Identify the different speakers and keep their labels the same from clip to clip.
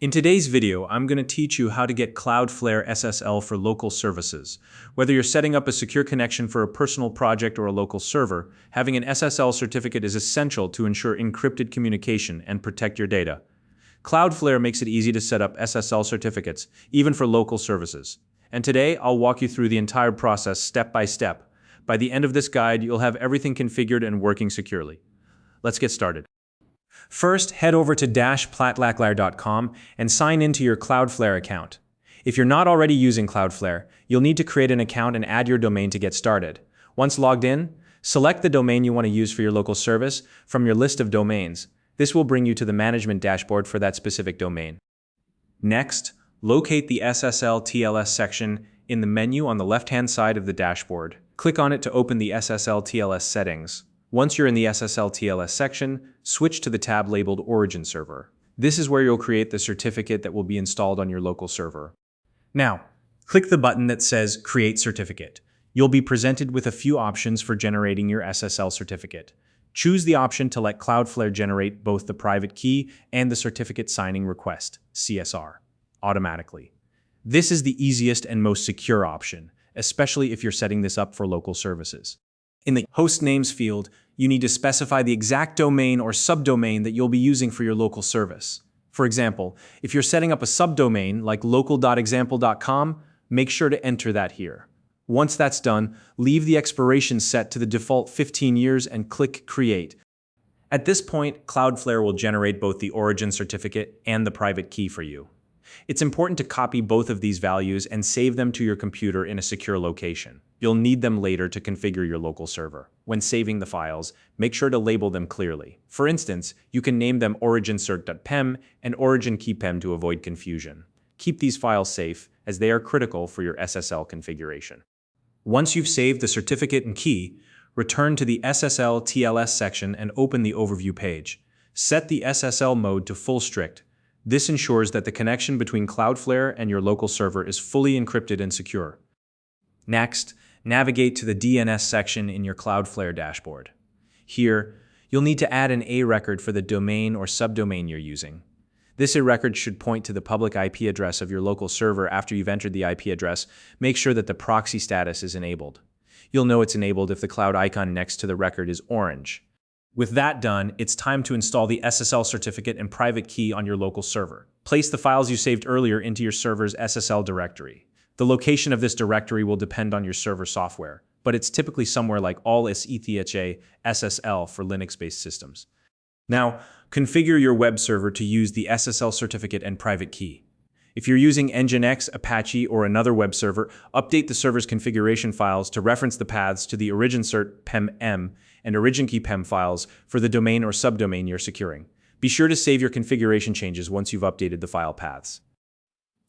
Speaker 1: In today's video, I'm going to teach you how to get Cloudflare SSL for local services. Whether you're setting up a secure connection for a personal project or a local server, having an SSL certificate is essential to ensure encrypted communication and protect your data. Cloudflare makes it easy to set up SSL certificates, even for local services. And today, I'll walk you through the entire process step by step. By the end of this guide, you'll have everything configured and working securely. Let's get started. First, head over to --platlacklar.com and sign into your Cloudflare account. If you're not already using Cloudflare, you'll need to create an account and add your domain to get started. Once logged in, select the domain you want to use for your local service from your list of domains. This will bring you to the management dashboard for that specific domain. Next, locate the SSL TLS section in the menu on the left-hand side of the dashboard. Click on it to open the SSL TLS Settings. Once you're in the SSL TLS section, switch to the tab labeled Origin Server. This is where you'll create the certificate that will be installed on your local server. Now, click the button that says Create Certificate. You'll be presented with a few options for generating your SSL certificate. Choose the option to let Cloudflare generate both the private key and the certificate signing request, CSR, automatically. This is the easiest and most secure option, especially if you're setting this up for local services. In the host names field, you need to specify the exact domain or subdomain that you'll be using for your local service. For example, if you're setting up a subdomain like local.example.com, make sure to enter that here. Once that's done, leave the expiration set to the default 15 years and click Create. At this point, Cloudflare will generate both the origin certificate and the private key for you. It's important to copy both of these values and save them to your computer in a secure location. You'll need them later to configure your local server. When saving the files, make sure to label them clearly. For instance, you can name them origincert.pem and originkeypem to avoid confusion. Keep these files safe, as they are critical for your SSL configuration. Once you've saved the certificate and key, return to the SSL TLS section and open the overview page. Set the SSL mode to full strict. This ensures that the connection between Cloudflare and your local server is fully encrypted and secure. Next, navigate to the DNS section in your Cloudflare dashboard. Here, you'll need to add an A record for the domain or subdomain you're using. This A record should point to the public IP address of your local server after you've entered the IP address. Make sure that the proxy status is enabled. You'll know it's enabled if the cloud icon next to the record is orange. With that done, it's time to install the SSL certificate and private key on your local server. Place the files you saved earlier into your server's SSL directory. The location of this directory will depend on your server software, but it's typically somewhere like all-etha SSL for Linux-based systems. Now, configure your web server to use the SSL certificate and private key. If you're using Nginx, Apache, or another web server, update the server's configuration files to reference the paths to the origincert.pem and originkeypem files for the domain or subdomain you're securing. Be sure to save your configuration changes once you've updated the file paths.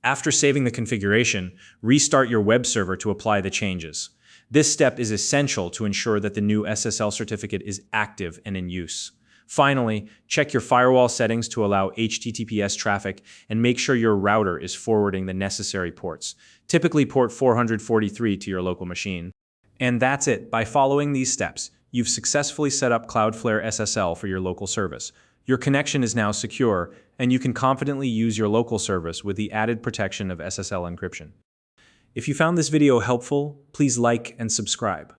Speaker 1: After saving the configuration, restart your web server to apply the changes. This step is essential to ensure that the new SSL certificate is active and in use. Finally, check your firewall settings to allow HTTPS traffic and make sure your router is forwarding the necessary ports, typically port 443 to your local machine. And that's it. By following these steps, you've successfully set up Cloudflare SSL for your local service. Your connection is now secure, and you can confidently use your local service with the added protection of SSL encryption. If you found this video helpful, please like and subscribe.